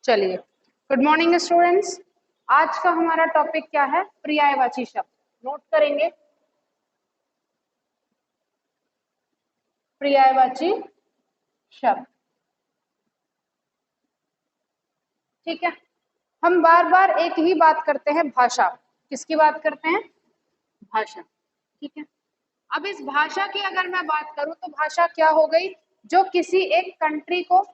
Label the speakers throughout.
Speaker 1: चलिए, good morning students. आज का हमारा टॉपिक क्या है? पर्यायवाची शब्द। नोट करेंगे, पर्यायवाची शब्द। ठीक है, हम बार बार एक ही बात करते हैं, भाषा। किसकी बात करते हैं? भाषा। ठीक है, अब इस भाषा की अगर मैं बात करूं तो भाषा क्या हो गई? जो किसी एक कंट्री को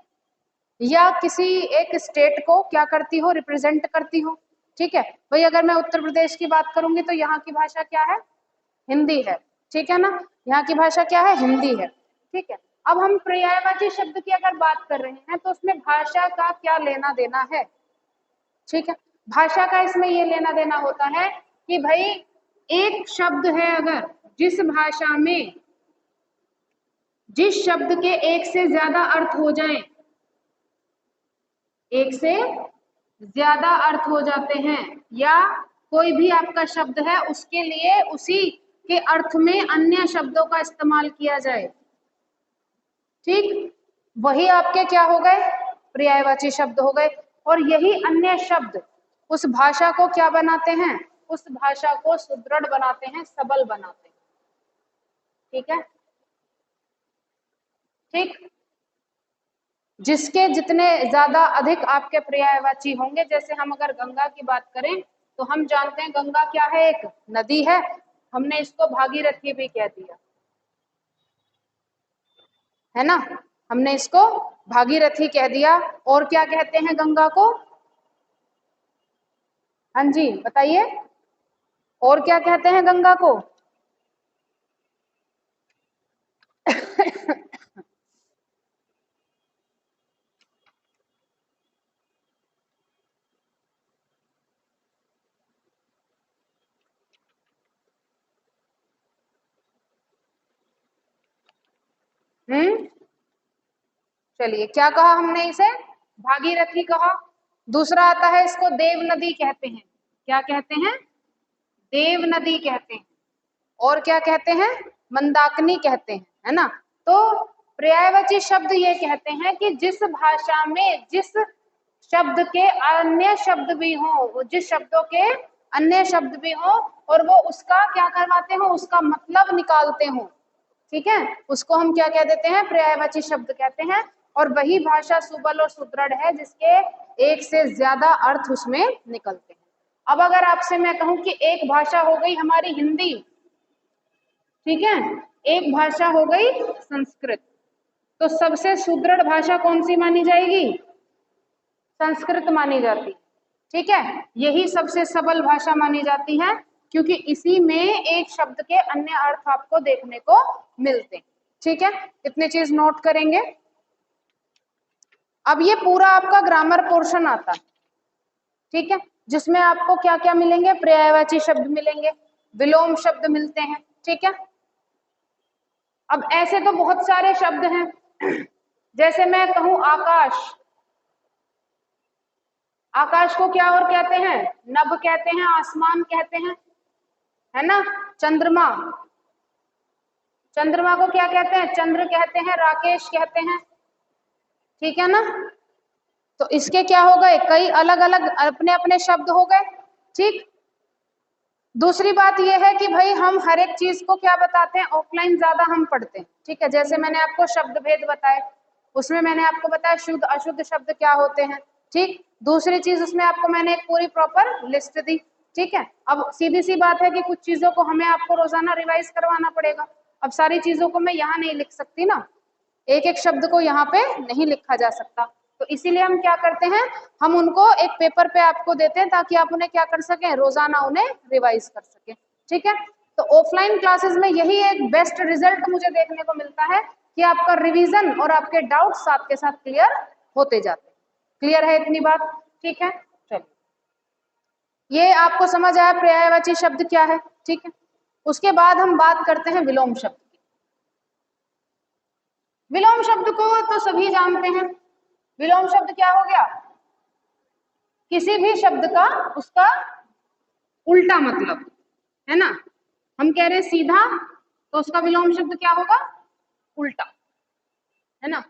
Speaker 1: या किसी एक स्टेट को क्या करती हो? रिप्रेजेंट करती हो। ठीक है भाई, अगर मैं उत्तर प्रदेश की बात करूंगी तो यहाँ की भाषा क्या है? हिंदी है। ठीक है ना, यहाँ की भाषा क्या है? हिंदी है। ठीक है, अब हम पर्यायवाची शब्द की अगर बात कर रहे हैं तो उसमें भाषा का क्या लेना देना है? ठीक है, भाषा का इसमें ये लेना देना होता है कि भाई एक शब्द है, अगर जिस भाषा में जिस शब्द के एक से ज्यादा अर्थ हो जाए, एक से ज्यादा अर्थ हो जाते हैं, या कोई भी आपका शब्द है उसके लिए उसी के अर्थ में अन्य शब्दों का इस्तेमाल किया जाए, ठीक, वही आपके क्या हो गए? पर्यायवाची शब्द हो गए। और यही अन्य शब्द उस भाषा को क्या बनाते हैं? उस भाषा को सुदृढ़ बनाते हैं, सबल बनाते हैं। ठीक है, ठीक, जिसके जितने ज्यादा अधिक आपके पर्यायवाची होंगे, जैसे हम अगर गंगा की बात करें तो हम जानते हैं गंगा क्या है? एक नदी है। हमने इसको भागीरथी भी कह दिया है ना, हमने इसको भागीरथी कह दिया। और क्या कहते हैं गंगा को? हाँ जी बताइए, और क्या कहते हैं गंगा को? चलिए, क्या कहा हमने? इसे भागीरथी कहा। दूसरा आता है, इसको देव नदी कहते हैं। क्या कहते हैं? देव नदी कहते हैं। और क्या कहते हैं? मंदाकिनी कहते हैं, है ना। तो पर्यायवाची शब्द ये कहते हैं कि जिस भाषा में जिस शब्द के अन्य शब्द भी हो, जिस शब्दों के अन्य शब्द भी हो और वो उसका क्या करवाते हो? उसका मतलब निकालते हो। ठीक है, उसको हम क्या कह देते हैं? पर्यायवाची शब्द कहते हैं। और वही भाषा सुबल और सुदृढ़ है जिसके एक से ज्यादा अर्थ उसमें निकलते हैं। अब अगर आपसे मैं कहूं कि एक भाषा हो गई हमारी हिंदी, ठीक है, एक भाषा हो गई संस्कृत, तो सबसे सुदृढ़ भाषा कौन सी मानी जाएगी? संस्कृत मानी जाती। ठीक है, यही सबसे सबल भाषा मानी जाती है क्योंकि इसी में एक शब्द के अन्य अर्थ आपको देखने को मिलते हैं। ठीक है, इतनी चीज नोट करेंगे। अब ये पूरा आपका ग्रामर पोर्शन आता है, ठीक है, जिसमें आपको क्या क्या मिलेंगे? पर्यायवाची शब्द मिलेंगे, विलोम शब्द मिलते हैं। ठीक है, अब ऐसे तो बहुत सारे शब्द हैं, जैसे मैं कहूं आकाश, आकाश को क्या और कहते हैं? नभ कहते हैं, आसमान कहते हैं, है ना। चंद्रमा, चंद्रमा को क्या कहते हैं? चंद्र कहते हैं, राकेश कहते हैं। ठीक है ना, तो इसके क्या हो गए? कई अलग अलग अपने अपने शब्द हो गए। ठीक, दूसरी बात यह है कि भाई हम हर एक चीज को क्या बताते हैं? ऑफलाइन ज्यादा हम पढ़ते हैं। ठीक है, जैसे मैंने आपको शब्द भेद बताए, उसमें मैंने आपको बताया शुद्ध अशुद्ध शब्द क्या होते हैं। ठीक, दूसरी चीज उसमें आपको मैंने एक पूरी प्रॉपर लिस्ट दी। ठीक है, अब सीधी सी बात है कि कुछ चीजों को हमें आपको रोजाना रिवाइज करवाना पड़ेगा। अब सारी चीजों को मैं यहाँ नहीं लिख सकती ना, एक एक शब्द को यहाँ पे नहीं लिखा जा सकता, तो इसीलिए हम क्या करते हैं? हम उनको एक पेपर पे आपको देते हैं ताकि आप उन्हें क्या कर सकें? रोजाना उन्हें रिवाइज कर सकें। ठीक है, तो ऑफलाइन क्लासेस में यही एक बेस्ट रिजल्ट मुझे देखने को मिलता है कि आपका रिवीजन और आपके डाउट साथ के साथ क्लियर होते जाते हैं। क्लियर है इतनी बात? ठीक है, चलिए, ये आपको समझ आया पर्यायवाची शब्द क्या है। ठीक है, उसके बाद हम बात करते हैं विलोम शब्द की। विलोम शब्द को तो सभी जानते हैं। विलोम शब्द क्या हो गया? किसी भी शब्द का उसका उल्टा मतलब, है ना। हम कह रहे हैं सीधा, तो उसका विलोम शब्द क्या होगा? उल्टा, है ना।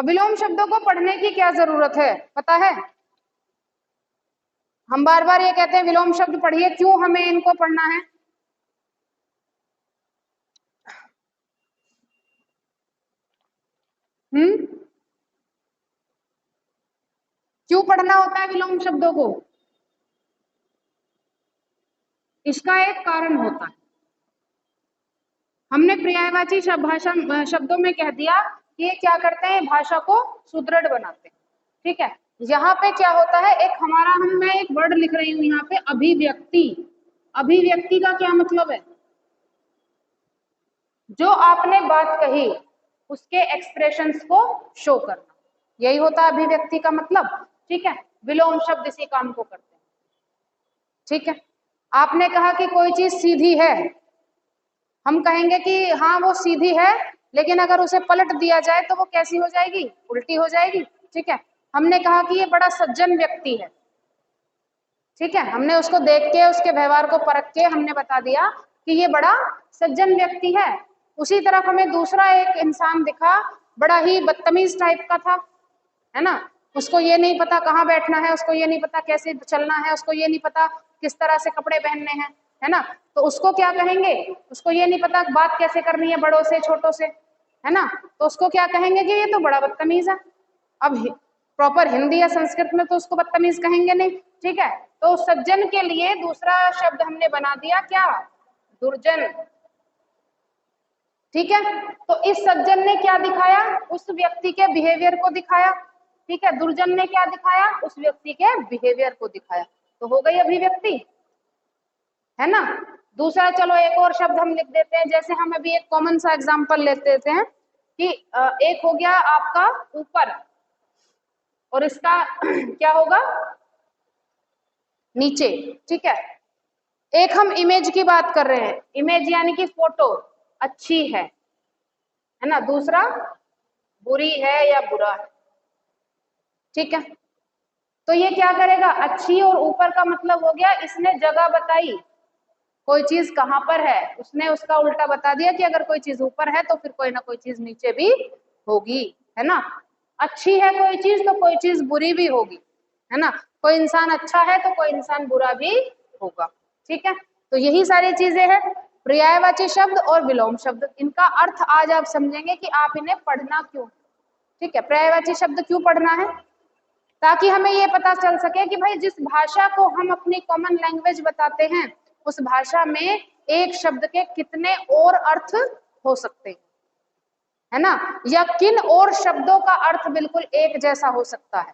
Speaker 1: अब विलोम शब्दों को पढ़ने की क्या जरूरत है पता है? हम बार बार ये कहते हैं विलोम शब्द पढ़िए, क्यों हमें इनको पढ़ना है? क्यों पढ़ना होता है विलोम शब्दों को? इसका एक कारण होता है। हमने पर्यायवाची भाषा शब्दों में कह दिया कि ये क्या करते हैं, भाषा को सुदृढ़ बनाते हैं। ठीक है, यहाँ पे क्या होता है, एक हमारा मैं एक वर्ड लिख रही हूँ यहाँ पे, अभिव्यक्ति। अभिव्यक्ति का क्या मतलब है? जो आपने बात कही उसके एक्सप्रेशंस को शो करना, यही होता है अभिव्यक्ति का मतलब। ठीक है, विलोम शब्द इसी काम को करते हैं। ठीक है, आपने कहा कि कोई चीज सीधी है, हम कहेंगे कि हाँ वो सीधी है, लेकिन अगर उसे पलट दिया जाए तो वो कैसी हो जाएगी, उल्टी हो जाएगी। ठीक है, हमने कहा कि ये बड़ा सज्जन व्यक्ति है। ठीक है, हमने उसको देख के उसके व्यवहार को परख के हमने बता दिया कि ये बड़ा सज्जन व्यक्ति है। उसी तरफ हमें दूसरा एक इंसान दिखा, बड़ा ही बदतमीज टाइप का था, है ना, उसको ये नहीं पता कहाँ बैठना है, उसको ये नहीं पता कैसे चलना है, उसको ये नहीं पता किस तरह से कपड़े पहनने हैं, है ना, तो उसको क्या कहेंगे, उसको ये नहीं पता बात कैसे करनी है बड़ों से छोटों से, है ना, तो उसको क्या कहेंगे कि ये तो बड़ा बदतमीज है। अब प्रॉपर हिंदी या संस्कृत में तो उसको बदतमीज कहेंगे नहीं। ठीक है, तो सज्जन के लिए दूसरा शब्द हमने बना दिया क्या, दुर्जन। ठीक है, तो इस सज्जन ने क्या दिखाया, उस व्यक्ति के बिहेवियर को दिखाया। ठीक है, दुर्जन ने क्या दिखाया, उस व्यक्ति के बिहेवियर को दिखाया, तो हो गई अभिव्यक्ति, है ना। दूसरा, चलो एक और शब्द हम लिख देते हैं, जैसे हम अभी एक कॉमन सा एग्जांपल लेते हैं कि एक हो गया आपका ऊपर, और इसका क्या होगा, नीचे। ठीक है, एक हम इमेज की बात कर रहे हैं, इमेज यानी कि फोटो अच्छी है ना, दूसरा बुरी है या बुरा है। ठीक है, तो ये क्या करेगा, अच्छी और ऊपर का मतलब हो गया इसने जगह बताई, कोई चीज कहां पर है, उसने उसका उल्टा बता दिया कि अगर कोई चीज ऊपर है तो फिर कोई ना कोई चीज नीचे भी होगी, है ना। अच्छी है कोई चीज तो कोई चीज बुरी भी होगी, है ना, कोई इंसान अच्छा है तो कोई इंसान बुरा भी होगा। ठीक है, तो यही सारी चीजें हैं, पर्यायवाची शब्द और विलोम शब्द, इनका अर्थ आज आप समझेंगे कि आप इन्हें पढ़ना क्यों। ठीक है, पर्यायवाची शब्द क्यों पढ़ना है, ताकि हमें ये पता चल सके कि भाई जिस भाषा को हम अपनी कॉमन लैंग्वेज बताते हैं उस भाषा में एक शब्द के कितने और अर्थ हो सकते हैं, है ना, या किन और शब्दों का अर्थ बिल्कुल एक जैसा हो सकता है।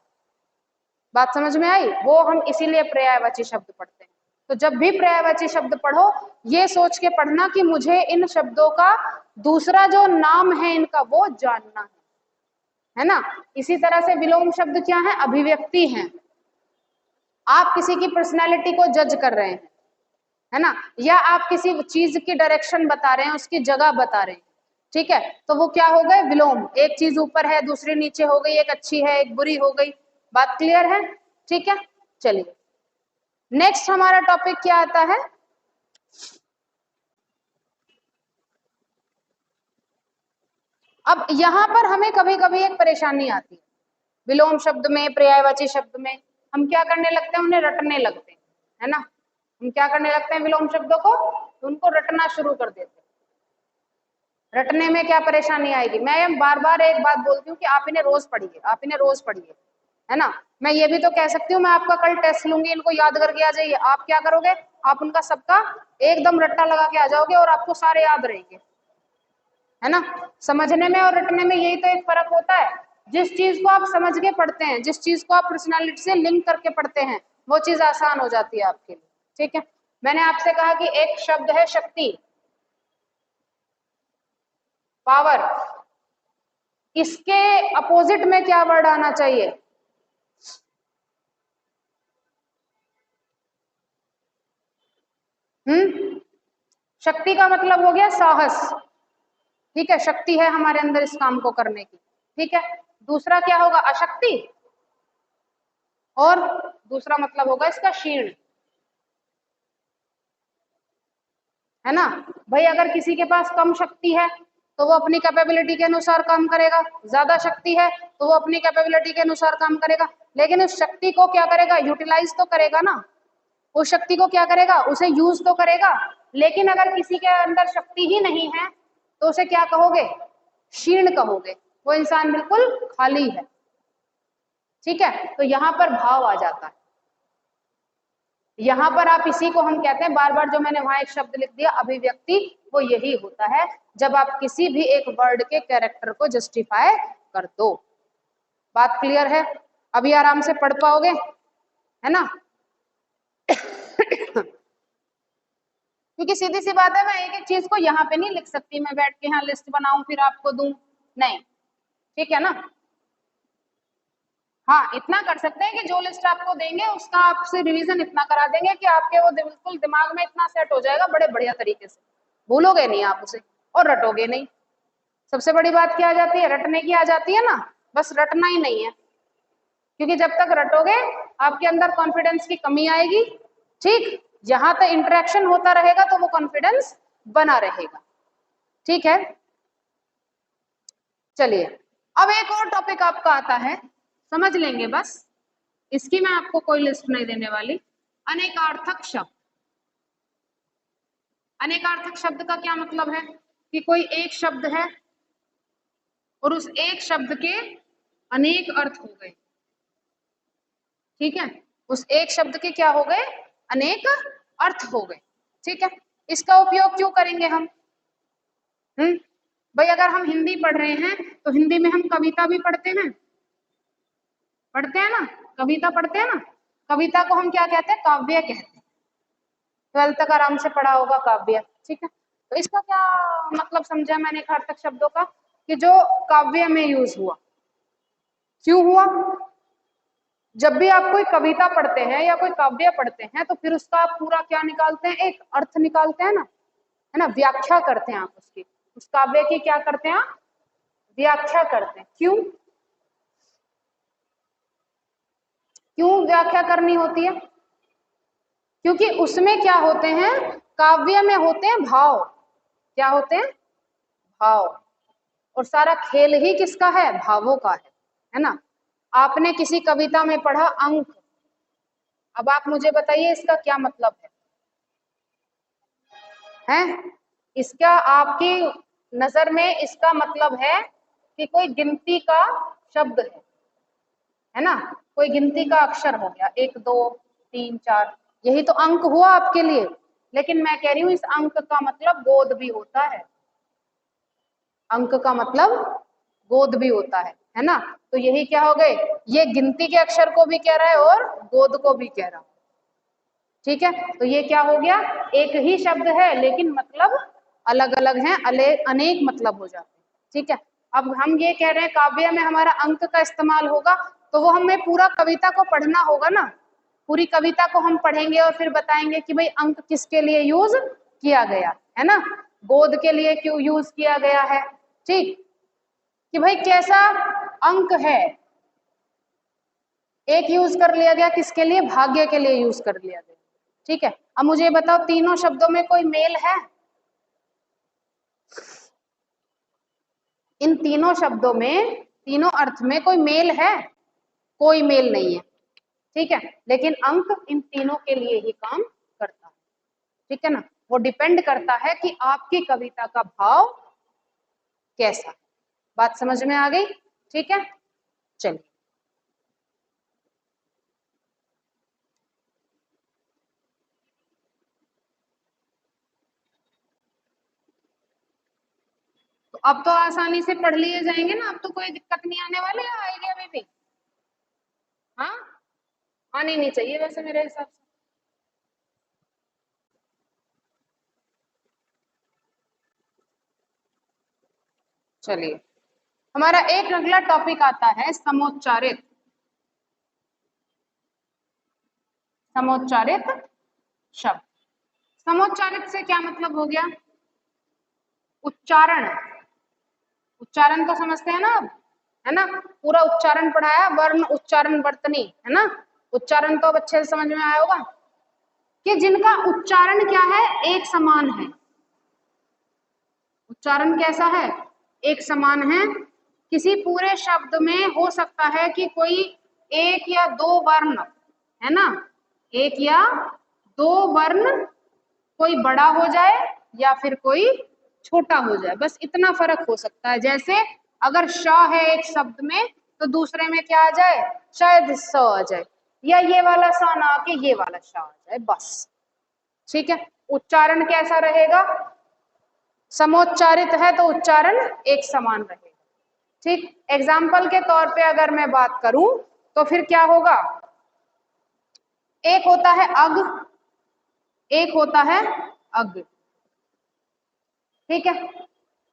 Speaker 1: बात समझ में आई, वो हम इसीलिए पर्यायवाची शब्द पढ़ते हैं। तो जब भी पर्यायवाची शब्द पढ़ो ये सोच के पढ़ना कि मुझे इन शब्दों का दूसरा जो नाम है इनका वो जानना है ना। इसी तरह से विलोम शब्द क्या है, अभिव्यक्ति हैं। आप किसी की पर्सनैलिटी को जज कर रहे हैं, है ना, या आप किसी चीज की डायरेक्शन बता रहे हैं, उसकी जगह बता रहे हैं। ठीक है, तो वो क्या हो गए, विलोम। एक चीज ऊपर है दूसरी नीचे हो गई, एक अच्छी है एक बुरी हो गई। बात क्लियर है? ठीक है, चलिए नेक्स्ट हमारा टॉपिक क्या आता है, अब यहां पर हमें कभी कभी एक परेशानी आती है, विलोम शब्द में पर्यायवाची शब्द में हम क्या करने लगते हैं, उन्हें रटने लगते हैं, है ना। हम क्या करने लगते हैं, विलोम शब्दों को उनको रटना शुरू कर देते हैं। रटने में क्या परेशानी आएगी, मैं बार बार एक बात बोलती हूँ कि आप इन्हें रोज पढ़िए, आप इन्हें रोज पढ़िए, है ना। मैं ये भी तो कह सकती हूँ मैं आपका कल टेस्ट लूंगी, इनको याद करके आ जाइए, आप क्या करोगे, आप उनका सबका एकदम रट्टा लगा के आ जाओगे और आपको सारे याद रहेंगे, है ना। समझने में और रटने में यही तो एक फर्क होता है, जिस चीज को आप समझ के पढ़ते हैं, जिस चीज को आप पर्सनालिटी से लिंक करके पढ़ते हैं वो चीज आसान हो जाती है आपके लिए। ठीक है, मैंने आपसे कहा कि एक शब्द है शक्ति, पावर, इसके अपोजिट में क्या वर्ड आना चाहिए, शक्ति का मतलब हो गया साहस। ठीक है, शक्ति है हमारे अंदर इस काम को करने की। ठीक है, दूसरा क्या होगा, अशक्ति, और दूसरा मतलब होगा इसका क्षीण, है ना। भाई अगर किसी के पास कम शक्ति है तो वो अपनी कैपेबिलिटी के अनुसार काम करेगा, ज्यादा शक्ति है तो वो अपनी कैपेबिलिटी के अनुसार काम करेगा, लेकिन उस शक्ति को क्या करेगा, यूटिलाइज तो करेगा ना, उस शक्ति को क्या करेगा, उसे यूज तो करेगा। लेकिन अगर किसी के अंदर शक्ति ही नहीं है तो उसे क्या कहोगे, क्षीण कहोगे, वो इंसान बिल्कुल खाली है। ठीक है, तो यहां पर भाव आ जाता है। यहां पर आप इसी को हम कहते हैं, बार बार जो मैंने वहां एक शब्द लिख दिया अभिव्यक्ति, वो यही होता है जब आप किसी भी एक वर्ड के कैरेक्टर को जस्टिफाई कर दो। बात क्लियर है? अभी आराम से पढ़ पाओगे, है ना? क्योंकि सीधी सी बात है, मैं एक एक चीज को यहाँ पे नहीं लिख सकती, मैं बैठ के यहाँ लिस्ट बनाऊं फिर आपको दूं, नहीं। ठीक है ना? हाँ, इतना कर सकते हैं कि जो लिस्ट आपको देंगे उसका आपसे रिवीजन इतना करा देंगे कि आपके वो बिल्कुल दिमाग में इतना सेट हो जाएगा बड़े बढ़िया तरीके से, भूलोगे नहीं आप उसे और रटोगे नहीं। सबसे बड़ी बात क्या आ जाती है, रटने की आ जाती है ना, बस रटना ही नहीं है, क्योंकि जब तक रटोगे आपके अंदर कॉन्फिडेंस की कमी आएगी। ठीक, जहां तक इंटरेक्शन होता रहेगा तो वो कॉन्फिडेंस बना रहेगा। ठीक है, चलिए अब एक और टॉपिक आपका आता है, समझ लेंगे बस, इसकी मैं आपको कोई लिस्ट नहीं देने वाली। अनेकार्थक शब्द। अनेकार्थक शब्द का क्या मतलब है कि कोई एक शब्द है और उस एक शब्द के अनेक अर्थ हो गए। ठीक है, उस एक शब्द के क्या हो गए, अनेक अर्थ हो गए। ठीक है, इसका उपयोग क्यों करेंगे हम? भाई अगर हम हिंदी पढ़ रहे हैं तो हिंदी में हम कविता भी पढ़ते हैं, पढ़ते हैं ना, कविता पढ़ते हैं ना। कविता को हम क्या कहते हैं, काव्य कहते हैं। 12th तक आराम से पढ़ा होगा काव्य। ठीक है, तो इसका क्या मतलब समझा मैंने अनेकार्थक शब्दों का, कि जो काव्य में यूज हुआ। क्यों हुआ? जब भी आप कोई कविता पढ़ते हैं या कोई काव्य पढ़ते हैं तो फिर उसका आप पूरा क्या निकालते हैं, एक अर्थ निकालते हैं ना, है ना, व्याख्या करते हैं आप उसकी, उस काव्य की क्या करते हैं आप, व्याख्या करते हैं। क्यों क्यों व्याख्या करनी होती है? क्योंकि उसमें क्या होते हैं, काव्य में होते हैं भाव। क्या होते हैं, भाव। और सारा खेल ही किसका है, भावों का है ना। आपने किसी कविता में पढ़ा अंक, अब आप मुझे बताइए इसका क्या मतलब है? इसका आपकी नजर में इसका मतलब है कि कोई गिनती का शब्द है ना, कोई गिनती का अक्षर हो गया, 1 2 3 4, यही तो अंक हुआ आपके लिए। लेकिन मैं कह रही हूं इस अंक का मतलब गोद भी होता है, अंक का मतलब गोद भी होता है ना। तो यही क्या हो गए, ये गिनती के अक्षर को भी कह रहा है और गोद को भी कह रहा है। ठीक है, तो ये क्या हो गया, एक ही शब्द है लेकिन मतलब अलग अलग हैं, अनेक मतलब हो जाते हैं। ठीक है, अब हम ये कह रहे हैं काव्य में हमारा अंक का इस्तेमाल होगा, तो वो हमें पूरा कविता को पढ़ना होगा ना, पूरी कविता को हम पढ़ेंगे और फिर बताएंगे कि भाई अंक किसके लिए यूज किया गया है ना, गोद के लिए क्यों यूज किया गया है। ठीक, कि भाई कैसा अंक है, एक यूज कर लिया गया किसके लिए, भाग्य के लिए यूज कर लिया गया। ठीक है, अब मुझे बताओ तीनों शब्दों में कोई मेल है? इन तीनों शब्दों में, तीनों अर्थ में कोई मेल है? कोई मेल नहीं है। ठीक है, लेकिन अंक इन तीनों के लिए ही काम करता है। ठीक है ना, वो डिपेंड करता है कि आपकी कविता का भाव कैसा। बात समझ में आ गई? ठीक है, चलिए तो अब तो आसानी से पढ़ लिए जाएंगे ना, अब तो कोई दिक्कत नहीं आने वाली है, आएगी अभी भी? हाँ, आनी नहीं चाहिए वैसे मेरे हिसाब से। चलिए, हमारा एक अगला टॉपिक आता है समोच्चारित। समोच्चारित शब्द। समोच्चारित से क्या मतलब हो गया, उच्चारण। उच्चारण तो समझते हैं ना अब, है ना, पूरा उच्चारण पढ़ाया, वर्ण उच्चारण वर्तनी, है ना। उच्चारण तो अब अच्छे से समझ में आया होगा कि जिनका उच्चारण क्या है, एक समान है। उच्चारण कैसा है, एक समान है। किसी पूरे शब्द में हो सकता है कि कोई एक या दो वर्ण, है ना, एक या दो वर्ण कोई बड़ा हो जाए या फिर कोई छोटा हो जाए, बस इतना फर्क हो सकता है। जैसे अगर श है एक शब्द में तो दूसरे में क्या आ जाए, शायद स आ जाए, या ये वाला स ना आके ये वाला श आ जाए, बस। ठीक है, उच्चारण कैसा रहेगा, समोच्चारित है तो उच्चारण एक समान रहेगा। ठीक, एग्जाम्पल के तौर पे अगर मैं बात करूं तो फिर क्या होगा, एक होता है अग, एक होता है अग। ठीक है,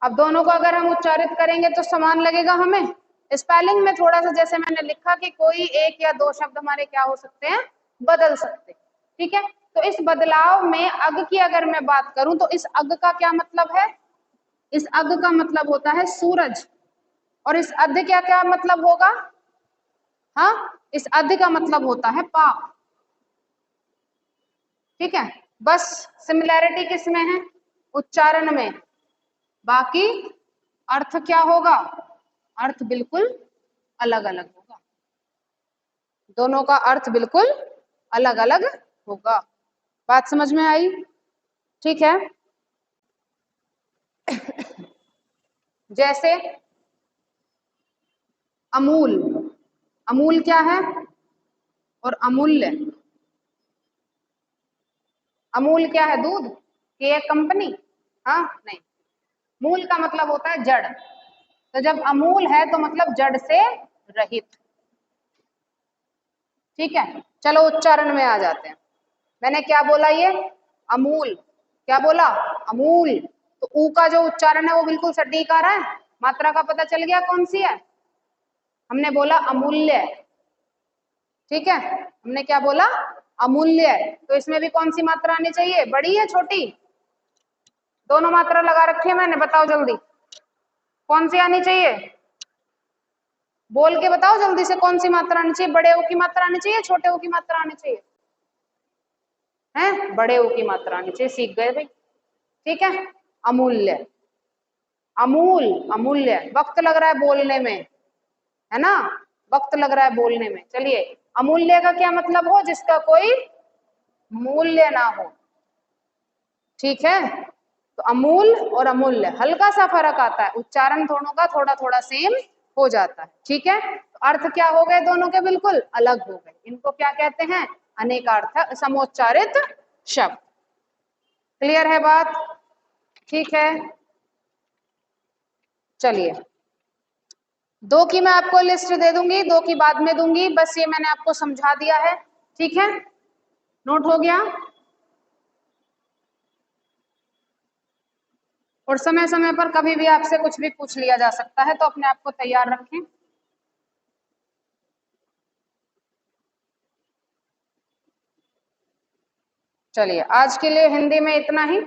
Speaker 1: अब दोनों को अगर हम उच्चारित करेंगे तो समान लगेगा हमें। स्पेलिंग में थोड़ा सा जैसे मैंने लिखा कि कोई एक या दो शब्द हमारे क्या हो सकते हैं, बदल सकते हैं। ठीक है, तो इस बदलाव में अग की अगर मैं बात करूं तो इस अग का क्या मतलब है, इस अग का मतलब होता है सूरज, और इस अध क्या क्या मतलब होगा, हाँ, इस अध का मतलब होता है पाप। ठीक है, बस सिमिलैरिटी किस में है, उच्चारण में, बाकी अर्थ क्या होगा, अर्थ बिल्कुल अलग अलग होगा, दोनों का अर्थ बिल्कुल अलग अलग होगा। बात समझ में आई? ठीक है, जैसे अमूल, अमूल क्या है और अमूल्य, अमूल क्या है, दूध की एक कंपनी, हाँ नहीं, मूल का मतलब होता है जड़, तो जब अमूल है तो मतलब जड़ से रहित। ठीक है, चलो उच्चारण में आ जाते हैं। मैंने क्या बोला, ये अमूल, क्या बोला, अमूल, तो ऊ का जो उच्चारण है वो बिल्कुल सटीक आ रहा है, मात्रा का पता चल गया कौन सी है, हमने बोला अमूल्य। ठीक है, हमने क्या बोला, अमूल्य, तो इसमें भी कौन सी मात्रा आनी चाहिए, बड़ी है छोटी, दोनों मात्रा लगा रखी है मैंने, बताओ जल्दी कौन सी आनी चाहिए, बोल के बताओ जल्दी से, कौन सी मात्रा आनी चाहिए, बड़े ओ की मात्रा आनी चाहिए, छोटे ओ की मात्रा आनी चाहिए, हैं, बड़े ओ की मात्रा आनी चाहिए, सीख गए भाई। ठीक है, अमूल्य, अमूल, अमूल्य, वक्त लग रहा है बोलने में, है ना, वक्त लग रहा है बोलने में। चलिए, अमूल्य का क्या मतलब हो, जिसका कोई मूल्य ना हो। ठीक है, तो अमूल और अमूल्य हल्का सा फर्क आता है, उच्चारण दोनों का थोड़ा थोड़ा सेम हो जाता है। ठीक है, तो अर्थ क्या हो गए, दोनों के बिल्कुल अलग हो गए, इनको क्या कहते हैं, अनेकार्थ समोच्चारित शब्द। क्लियर है बात? ठीक है, चलिए, दो की मैं आपको लिस्ट दे दूंगी, दो की बाद में दूंगी, बस ये मैंने आपको समझा दिया है। ठीक है, नोट हो गया, और समय समय पर कभी भी आपसे कुछ भी पूछ लिया जा सकता है, तो अपने आप को तैयार रखें। चलिए, आज के लिए हिंदी में इतना ही।